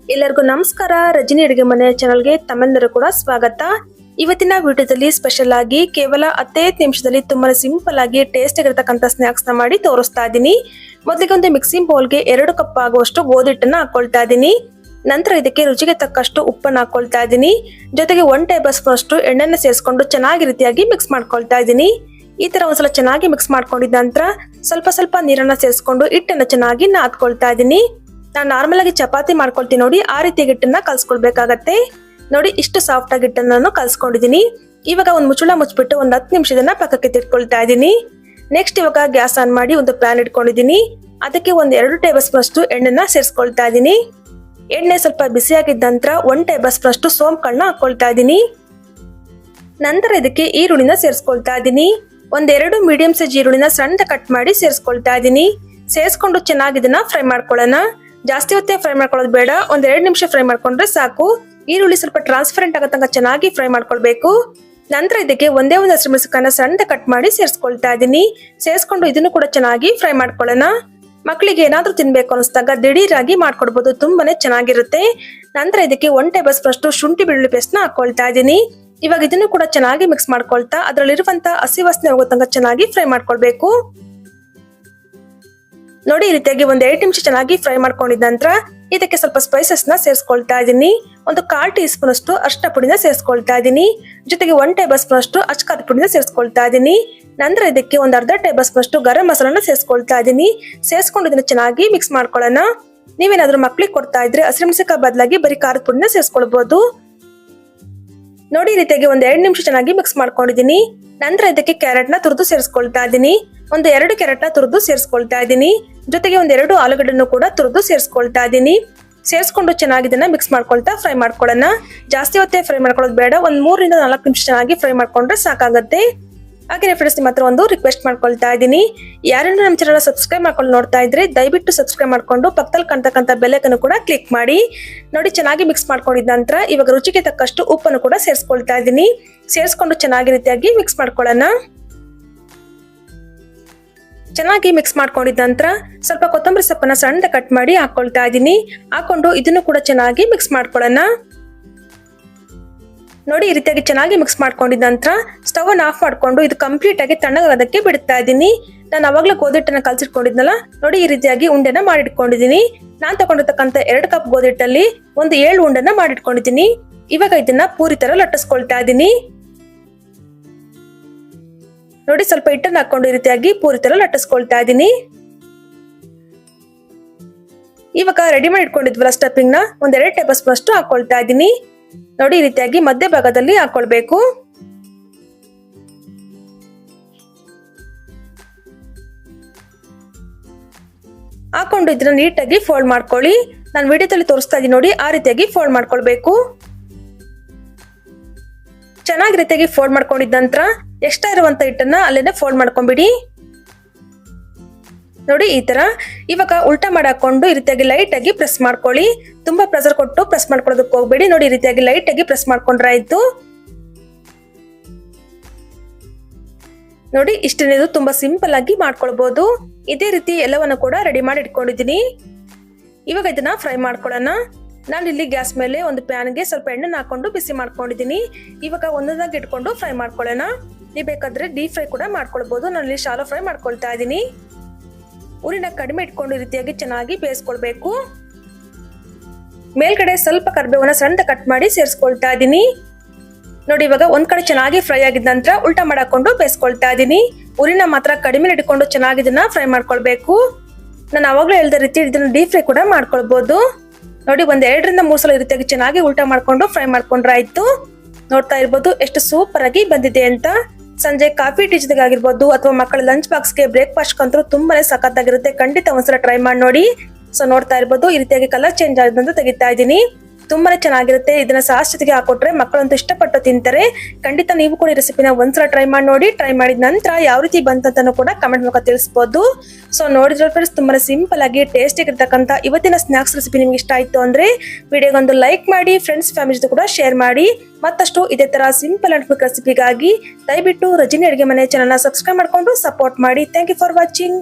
ಎಲ್ಲರಿಗೂ ನಮಸ್ಕಾರ. ರಜನಿ ಅಡುಗೆ ಮನೆ ಚಾನಲ್ಗೆ ತಮ್ಮೆಲ್ಲರೂ ಕೂಡ ಸ್ವಾಗತ. ಇವತ್ತಿನ ವಿಡಿಯೋದಲ್ಲಿ ಸ್ಪೆಷಲ್ ಆಗಿ ಕೇವಲ 15 ನಿಮಿಷದಲ್ಲಿ ತುಂಬಾ ಸಿಂಪಲ್ ಆಗಿ ಟೇಸ್ಟ್ ಆಗಿರತಕ್ಕಂತ ಸ್ನಾಕ್ಸ್ ನ ಮಾಡಿ ತೋರಿಸ್ತಾ ಇದ್ದೀನಿ. ಮೊದಲಿಗೆ ಒಂದು ಮಿಕ್ಸಿಂಗ್ ಬೌಲ್ಗೆ 2 ಕಪ್ ಆಗುವಷ್ಟು ಗೋಧಿ ಹಿಟ್ಟನ್ನ ಹಾಕೊಳ್ತಾ ಇದ್ದೀನಿ. ನಂತರ ಇದಕ್ಕೆ ರುಚಿಗೆ ತಕ್ಕಷ್ಟು ಉಪ್ಪನ್ನು ಹಾಕೊಳ್ತಾ ಇದ್ದೀನಿ. ಜೊತೆಗೆ 1 ಟೇಬಲ್ ಸ್ಪೂನ್ ಅಷ್ಟು ಎಣ್ಣೆನ ಸೇರಿಸಿಕೊಂಡು ಚೆನ್ನಾಗಿ ರೀತಿಯಾಗಿ ಮಿಕ್ಸ್ ಮಾಡ್ಕೊಳ್ತಾ ಇದ್ದೀನಿ. ಈ ತರ ಒಂದ್ಸಲ ಚೆನ್ನಾಗಿ ಮಿಕ್ಸ್ ಮಾಡ್ಕೊಂಡಿದ ನಂತರ ಸ್ವಲ್ಪ ನೀರನ್ನ ಸೇರಿಸಿಕೊಂಡು ಹಿಟ್ಟನ್ನು ಚೆನ್ನಾಗಿ ನಾದ್ಕೊಳ್ತಾ ಇದ್ದೀನಿ. ನಾನು ನಾರ್ಮಲ್ ಆಗಿ ಚಪಾತಿ ಮಾಡ್ಕೊಳ್ತೀನಿ ನೋಡಿ, ಆ ರೀತಿ ಹಿಟ್ಟನ್ನ ಕಲ್ಸ್ಕೊಳ್ಬೇಕಾಗತ್ತೆ. ನೋಡಿ ಇಷ್ಟು ಸಾಫ್ಟ್ ಆಗಿ ಹಿಟ್ಟನ್ನು ನಾನು ಕಲ್ಸ್ಕೊಂಡಿದ್ದೀನಿ. ಇವಾಗ ಒಂದು ಮುಚ್ಚಳ ಮುಚ್ಚಿಬಿಟ್ಟು ಒಂದು 10 ನಿಮಿಷದನ್ನ ಪಕ್ಕಕ್ಕೆ ತಿಟ್ಕೊಳ್ತಾ ಇದ್ದೀನಿ. ನೆಕ್ಸ್ಟ್ ಇವಾಗ ಗ್ಯಾಸ್ ಆನ್ ಮಾಡಿ ಒಂದು ಪ್ಯಾನ್ ಇಟ್ಕೊಂಡಿದ್ದೀನಿ. ಅದಕ್ಕೆ ಒಂದು 2 ಟೇಬಲ್ ಸ್ಪೂನ್ ಅಷ್ಟು ಎಣ್ಣೆನ ಸೇರಿಸ್ಕೊಳ್ತಾ ಇದ್ದೀನಿ. ಎಣ್ಣೆ ಸ್ವಲ್ಪ ಬಿಸಿಯಾಗಿದ್ದ ನಂತರ 1 ಟೇಬಲ್ ಸ್ಪೂನ್ ಅಷ್ಟು ಸೋಂಪುಗಳನ್ನ ಹಾಕೊಳ್ತಾ ಇದ್ದೀನಿ. ನಂತರ ಇದಕ್ಕೆ ಈರುಳ್ಳಿನ ಸೇರಿಸ್ಕೊಳ್ತಾ ಇದ್ದೀನಿ. 1-2 ಮೀಡಿಯಂ ಸೈಜ್ ಈರುಳ್ಳಿನ ಸಣ್ಣ ಕಟ್ ಮಾಡಿ ಸೇರಿಸ್ಕೊಳ್ತಾ ಇದ್ದೀನಿ. ಸೇರಿಸ್ಕೊಂಡು ಚೆನ್ನಾಗಿ ಇದನ್ನ ಫ್ರೈ ಮಾಡ್ಕೊಳ್ಳೋಣ. ಜಾಸ್ತಿ ಹೊತ್ತೇ ಫ್ರೈ ಮಾಡ್ಕೊಳ್ಳೋದು ಬೇಡ, 1-2 ನಿಮಿಷ ಫ್ರೈ ಮಾಡ್ಕೊಂಡ್ರೆ ಸಾಕು. ಈರುಳ್ಳಿ ಸ್ವಲ್ಪ ಟ್ರಾನ್ಸ್ಪರೆಂಟ್ ಆಗೋ ತನಕ ಚೆನ್ನಾಗಿ ಫ್ರೈ ಮಾಡ್ಕೊಳ್ಬೇಕು. ನಂತರ ಇದಕ್ಕೆ ಒಂದೇ ಒಂದು ಹಸಿಮೆಣಸಿನಕಾಯಿನ ಸಣ್ಣ ಕಟ್ ಮಾಡಿ ಸೇರಿಸ್ಕೊಳ್ತಾ ಇದ್ದೀನಿ. ಸೇರಿಸ್ಕೊಂಡು ಇದನ್ನು ಕೂಡ ಚೆನ್ನಾಗಿ ಫ್ರೈ ಮಾಡ್ಕೊಳ್ಳೋಣ. ಮಕ್ಕಳಿಗೆ ಏನಾದ್ರೂ ತಿನ್ಬೇಕು ಅನಿಸ್ದಾಗ ದಿಢೀರಾಗಿ ಮಾಡ್ಕೊಡ್ಬೋದು, ತುಂಬಾನೇ ಚೆನ್ನಾಗಿರುತ್ತೆ. ನಂತರ ಇದಕ್ಕೆ 1 ಟೇಬಲ್ ಸ್ಪೂನ್ ಅಷ್ಟು ಶುಂಠಿ ಬೆಳ್ಳುಳ್ಳಿ ಪೇಸ್ಟ್ ನ ಹಾಕೊಳ್ತಾ ಇದ್ದೀನಿ. ಇವಾಗ ಇದನ್ನು ಕೂಡ ಚೆನ್ನಾಗಿ ಮಿಕ್ಸ್ ಮಾಡ್ಕೊಳ್ತಾ ಅದರಲ್ಲಿರುವಂತ ಹಸಿ ವಾಸನೆ ಹೋಗೋ ತನಕ ಚೆನ್ನಾಗಿ ಫ್ರೈ ಮಾಡ್ಕೊಳ್ಬೇಕು. ನೋಡಿ ಈ ರೀತಿಯಾಗಿ 1-2 ನಿಮಿಷ ಚೆನ್ನಾಗಿ ಫ್ರೈ ಮಾಡ್ಕೊಂಡಿದ ನಂತರ ಇದಕ್ಕೆ ಸ್ವಲ್ಪ ಸ್ಪೈಸಸ್ ನ ಸೇರಿಸ್ಕೊಳ್ತಾ ಇದ್ದೀನಿ. ಒಂದು 1/4 ಟೀ ಸ್ಪೂನ್ ಅಷ್ಟು ಅರಿಶಿನ ಪುಡಿನ ಸೇರಿಸ್ಕೊಳ್ತಾ ಇದ್ದೀನಿ. ಜೊತೆಗೆ 1 ಟೇಬಲ್ ಸ್ಪೂನ್ ಅಷ್ಟು ಅಚ್ಚಕಾರದ ಪುಡಿನ ಸೇರಿಸ್ಕೊಳ್ತಾ ಇದ್ದೀನಿ. ನಂತರ ಇದಕ್ಕೆ ಒಂದು ಅರ್ಧ ಟೇಬಲ್ ಸ್ಪೂನ್ ಅಷ್ಟು ಗರಂ ಮಸಾಲಾನ ಸೇರಿಸ್ಕೊಳ್ತಾ ಇದ್ದೀನಿ. ಸೇರಿಸ್ಕೊಂಡು ಇದನ್ನ ಚೆನ್ನಾಗಿ ಮಿಕ್ಸ್ ಮಾಡ್ಕೊಳ್ಳೋಣ. ನೀವೇನಾದ್ರೂ ಮಕ್ಳಿಗೆ ಕೊಡ್ತಾ ಇದ್ರೆ ಹಸಿಮೆಣಸಿನಕಾಯಿ ಬದಲಾಗಿ ಬರೀ ಖಾರದ ಪುಡಿನ ಸೇರಿಸ್ಕೊಳ್ಬಹುದು. ನೋಡಿ ಈ ರೀತಿಯಾಗಿ 1-2 ನಿಮಿಷ ಚೆನ್ನಾಗಿ ಮಿಕ್ಸ್ ಮಾಡ್ಕೊಂಡಿದ್ದೀನಿ. ನಂತರ ಇದಕ್ಕೆ ಕ್ಯಾರೆಟ್ ನ ತುರಿದು ಸೇರಿಸ್ಕೊಳ್ತಾ ಇದ್ದೀನಿ. 2 ಕ್ಯಾರೆಟ್ ನ ತುರಿದು ಸೇರಿಸ್ಕೊಳ್ತಾ ಇದ್ದೀನಿ. ಜೊತೆಗೆ 2 ಆಲೂಗಡ್ಡೆಯನ್ನು ಕೂಡ ತುರಿದು ಸೇರಿಸ್ಕೊಳ್ತಾ ಇದ್ದೀನಿ. ಸೇರಿಸ್ಕೊಂಡು ಚೆನ್ನಾಗಿ ಇದನ್ನ ಮಿಕ್ಸ್ ಮಾಡ್ಕೊಳ್ತಾ ಫ್ರೈ ಮಾಡ್ಕೊಳ್ಳೋಣ. ಜಾಸ್ತಿ ಹೊತ್ತೇ ಫ್ರೈ ಮಾಡ್ಕೊಳ್ಳೋದು ಬೇಡ, 3-4 ನಿಮಿಷ ಚೆನ್ನಾಗಿ ಫ್ರೈ ಮಾಡ್ಕೊಂಡ್ರೆ ಸಾಕಾಗತ್ತೆ. ಹಾಗೆ ಫ್ರೆಂಡ್ಸ್, ನಿಮ್ಮ ಹತ್ರ ಒಂದು ರಿಕ್ವೆಸ್ಟ್ ಮಾಡ್ಕೊಳ್ತಾ ಇದ್ದೀನಿ. ಯಾರನ್ನು ನಮ್ಮ ಚಾನಲ್ ಸಬ್ಸ್ಕ್ರೈಬ್ ಮಾಡ್ಕೊಂಡು ನೋಡ್ತಾ ಇದ್ರೆ ದಯವಿಟ್ಟು ಸಬ್ಸ್ಕ್ರೈಬ್ ಮಾಡ್ಕೊಂಡು ಪಕ್ಕದಲ್ಲಿ ಕಾಣ್ತಕ್ಕಂಥ ಬೆಲ್ ಐಕಾನ್ ಕೂಡ ಕ್ಲಿಕ್ ಮಾಡಿ. ನೋಡಿ ಚೆನ್ನಾಗಿ ಮಿಕ್ಸ್ ಮಾಡ್ಕೊಂಡಿದ ನಂತರ ಇವಾಗ ರುಚಿಗೆ ತಕ್ಕಷ್ಟು ಉಪ್ಪನ್ನು ಕೂಡ ಸೇರಿಸ್ಕೊಳ್ತಾ ಇದ್ದೀನಿ. ಸೇರಿಸ್ಕೊಂಡು ಚೆನ್ನಾಗಿ ರೀತಿಯಾಗಿ ಮಿಕ್ಸ್ ಮಾಡ್ಕೊಳ್ಳೋಣ. ಚೆನ್ನಾಗಿ ಮಿಕ್ಸ್ ಮಾಡ್ಕೊಂಡಿದ ನಂತರ ಸ್ವಲ್ಪ ಕೊತ್ತಂಬರಿ ಸೊಪ್ಪನ್ನ ಸಣ್ಣ ಕಟ್ ಮಾಡಿ ಹಾಕೊಳ್ತಾ ಇದ್ದೀನಿ. ಹಾಕೊಂಡು ಇದನ್ನು ಕೂಡ ಚೆನ್ನಾಗಿ ಮಿಕ್ಸ್ ಮಾಡ್ಕೊಳ್ಳೋಣ. ನೋಡಿ ಈ ರೀತಿಯಾಗಿ ಚೆನ್ನಾಗಿ ಮಿಕ್ಸ್ ಮಾಡ್ಕೊಂಡಿದ ನಂತರ ಸ್ಟವ್ ಅನ್ನು ಆಫ್ ಮಾಡ್ಕೊಂಡು ಇದು ಕಂಪ್ಲೀಟ್ ಆಗಿ ತಣ್ಣಗಾಗೋದಕ್ಕೆ ಬಿಡ್ತಾ ಇದ್ದೀನಿ. ನಾನು ಅವಾಗಲೇ ಗೋಧಿ ಹಿಟ್ಟನ್ನ ಕಲ್ಸಿಟ್ಕೊಂಡಿದ್ನಲ್ಲ, ನೋಡಿ ಈ ರೀತಿಯಾಗಿ ಉಂಡೆನ ಮಾಡಿಟ್ಕೊಂಡಿದ್ದೀನಿ. ನಾನು ತಗೊಂಡಿರ್ತಕ್ಕಂಥ 2 ಕಪ್ ಗೋಧಿ ಹಿಟ್ಟಲ್ಲಿ ಒಂದು 7 ಉಂಡೆನ ಮಾಡಿಟ್ಕೊಂಡಿದ್ದೀನಿ. ಇವಾಗ ಇದನ್ನ ಪೂರಿ ತರ ಲಟ್ಟಿಸ್ಕೊಳ್ತಾ ಇದ್ದೀನಿ. ನೋಡಿ ಸ್ವಲ್ಪ ಹಿಟ್ಟನ್ನ ಹಾಕೊಂಡು ಈ ರೀತಿಯಾಗಿ ಪೂರಿ ತರ ಲಟ್ಟಿಸ್ಕೊಳ್ತಾ ಇದ್ದೀನಿ. ಇವಾಗ ರೆಡಿ ಮಾಡಿ ಇಟ್ಕೊಂಡಿದ್ವಲ್ಲ ಸ್ಟಫಿಂಗ್ ನ 1-2 ಟೇಬಲ್ ಸ್ಪೂನ್ ಅಷ್ಟು ಹಾಕೊಳ್ತಾ ಇದ್ದೀನಿ. ನೋಡಿ ಈ ರೀತಿಯಾಗಿ ಮಧ್ಯ ಭಾಗದಲ್ಲಿ ಹಾಕೊಳ್ಬೇಕು. ಹಾಕೊಂಡು ಇದನ್ನ ನೀಟಾಗಿ ಫೋಲ್ಡ್ ಮಾಡ್ಕೊಳ್ಳಿ. ನಾನು ವಿಡಿಯೋದಲ್ಲಿ ತೋರಿಸ್ತಾ ಇದ್ದೀನಿ ನೋಡಿ, ಆ ರೀತಿಯಾಗಿ ಫೋಲ್ಡ್ ಮಾಡ್ಕೊಳ್ಬೇಕು. ಚೆನ್ನಾಗಿ ರೀತಿಯಾಗಿ ಫೋಲ್ಡ್ ಮಾಡ್ಕೊಂಡಿದ ನಂತರ ಎಕ್ಸ್ಟ್ರಾ ಇರುವಂತ ಹಿಟ್ಟನ್ನ ಅಲ್ಲೇನೆ ಫೋಲ್ಡ್ ಮಾಡ್ಕೊಂಡ್ಬಿಡಿ. ನೋಡಿ ಈ ತರ. ಇವಾಗ ಉಲ್ಟಾ ಮಾಡಿ ಹಾಕೊಂಡು ಈ ರೀತಿಯಾಗಿ ಲೈಟ್ ಆಗಿ ಪ್ರೆಸ್ ಮಾಡ್ಕೊಳ್ಳಿ. ತುಂಬಾ ಪ್ರೆಷರ್ ಕೊಟ್ಟು ಪ್ರೆಸ್ ಮಾಡ್ಕೊಳ್ಳೋದಕ್ಕೆ ಹೋಗ್ಬೇಡಿ. ನೋಡಿ ಈ ರೀತಿಯಾಗಿ ಲೈಟ್ ಆಗಿ ಪ್ರೆಸ್ ಮಾಡ್ಕೊಂಡ್ರೆ ಆಯ್ತು. ನೋಡಿ ಇಷ್ಟೇ, ತುಂಬಾ ಸಿಂಪಲ್ ಆಗಿ ಮಾಡ್ಕೊಳ್ಬಹುದು. ಇದೇ ರೀತಿ ಎಲ್ಲವನ್ನು ಕೂಡ ರೆಡಿ ಮಾಡಿ ಇಟ್ಕೊಂಡಿದ್ದೀನಿ. ಇವಾಗ ಇದನ್ನ ಫ್ರೈ ಮಾಡ್ಕೊಳ್ಳೋಣ. ನಾನು ಇಲ್ಲಿ ಗ್ಯಾಸ್ ಮೇಲೆ ಒಂದು ಪ್ಯಾನ್ಗೆ ಸ್ವಲ್ಪ ಎಣ್ಣೆನ ಹಾಕೊಂಡು ಬಿಸಿ ಮಾಡ್ಕೊಂಡಿದ್ದೀನಿ. ಇವಾಗ ಒಂದೊಂದಾಗಿ ಇಟ್ಕೊಂಡು ಫ್ರೈ ಮಾಡ್ಕೊಳ್ಳೋಣ. ನೀವು ಬೇಕಾದ್ರೆ ಡೀಪ್ ಫ್ರೈ ಕೂಡ ಮಾಡ್ಕೊಳ್ಬಹುದು. ನಾನು ಇಲ್ಲಿ ಶಾಲೋ ಫ್ರೈ ಮಾಡ್ಕೊಳ್ತಾ ಇದ್ದೀನಿ. ಉರಿನ ಕಡಿಮೆ ಇಟ್ಕೊಂಡು ಈ ರೀತಿಯಾಗಿ ಚೆನ್ನಾಗಿ ಬೇಯಿಸ್ಕೊಳ್ಬೇಕು. ಮೇಲ್ಗಡೆ ಸ್ವಲ್ಪ ಕರಿಬೇವನ್ನ ಸಣ್ಣ ಕಟ್ ಮಾಡಿ ಸೇರಿಸ್ಕೊಳ್ತಾ ಇದ್ದೀನಿ. ನೋಡಿ ಇವಾಗ ಒಂದ್ ಕಡೆ ಚೆನ್ನಾಗಿ ಫ್ರೈ ಆಗಿದ ನಂತರ ಉಲ್ಟಾ ಮಾಡಾಕೊಂಡು ಬೇಯಿಸ್ಕೊಳ್ತಾ ಇದ್ದೀನಿ. ಉರಿನ ಮಾತ್ರ ಕಡಿಮೆ ಇಟ್ಕೊಂಡು ಚೆನ್ನಾಗಿ ಇದನ್ನ ಫ್ರೈ ಮಾಡ್ಕೊಳ್ಬೇಕು. ನಾನು ಅವಾಗಲೇ ಹೇಳಿದ ರೀತಿ ಇದನ್ನ ಡೀಪ್ ಫ್ರೈ ಕೂಡ ಮಾಡ್ಕೊಳ್ಬಹುದು. ನೋಡಿ 1-2-3 ಸಲ ಈ ರೀತಿಯಾಗಿ ಚೆನ್ನಾಗಿ ಉಲ್ಟಾ ಮಾಡ್ಕೊಂಡು ಫ್ರೈ ಮಾಡ್ಕೊಂಡ್ರೆ ಆಯ್ತು. ನೋಡ್ತಾ ಇರ್ಬೋದು ಎಷ್ಟು ಸೂಪರ್ ಆಗಿ ಬಂದಿದೆ ಅಂತ. ಸಂಜೆ ಕಾಫಿ ಟೀ ಜೊತೆಗೆ ಆಗಿರ್ಬೋದು ಅಥವಾ ಮಕ್ಕಳ ಲಂಚ್ ಬಾಕ್ಸ್ಗೆ ಬ್ರೇಕ್ಫಾಸ್ಟ್ ಅಂತೂ ತುಂಬಾನೇ ಸಖತ್ತಾಗಿರುತ್ತೆ. ಖಂಡಿತ ಒಂದ್ಸಲ ಟ್ರೈ ಮಾಡಿ ನೋಡಿ. ಸೊ ನೋಡ್ತಾ ಇರ್ಬೋದು ಈ ರೀತಿಯಾಗಿ ಕಲರ್ ಚೇಂಜ್ ಆದಂತ ತೆಗಿತಾ ಇದ್ದೀನಿ. ತುಂಬಾನೇ ಚೆನ್ನಾಗಿರುತ್ತೆ. ಇದನ್ನ ಸಾಸ್ ಜೊತೆಗೆ ಹಾಕೊಟ್ರೆ ಮಕ್ಕಳಂತೂ ಇಷ್ಟಪಟ್ಟು ತಿಂತಾರೆ. ಖಂಡಿತ ನೀವು ಕೂಡ ಈ ರೆಸಿಪಿನ ಒಂದ್ಸಲ ಟ್ರೈ ಮಾಡಿ ನೋಡಿ. ಟ್ರೈ ಮಾಡಿದ ನಂತರ ಯಾವ ರೀತಿ ಬಂತಂತನೂ ಕೂಡ ಕಮೆಂಟ್ ಮೂಲಕ ತಿಳಿಸಬಹುದು. ಸೊ ನೋಡಿದ್ರೆ ಫ್ರೆಂಡ್ಸ್, ತುಂಬಾ ಸಿಂಪಲ್ ಆಗಿ ಟೇಸ್ಟಿ ಆಗಿರ್ತಕ್ಕಂಥ ಇವತ್ತಿನ ಸ್ನಾಕ್ಸ್ ರೆಸಿಪಿ ನಿಮ್ಗೆ ಇಷ್ಟ ಆಯ್ತು ಅಂದ್ರೆ ವಿಡಿಯೋಗೊಂದು ಲೈಕ್ ಮಾಡಿ, ಫ್ರೆಂಡ್ಸ್ ಫ್ಯಾಮಿಲಿ ಜೊತೆ ಕೂಡ ಶೇರ್ ಮಾಡಿ. ಮತ್ತಷ್ಟು ಇದೇ ತರ ಸಿಂಪಲ್ ಅಂಡ್ ಕ್ವಿಕ್ ರೆಸಿಪಿಗಾಗಿ ದಯವಿಟ್ಟು ರಜನಿ ಅಡುಗೆ ಮನೆ ಚಾನಲ್ನ ಸಬ್ಸ್ಕ್ರೈಬ್ ಮಾಡ್ಕೊಂಡು ಸಪೋರ್ಟ್ ಮಾಡಿ. Thank you for watching.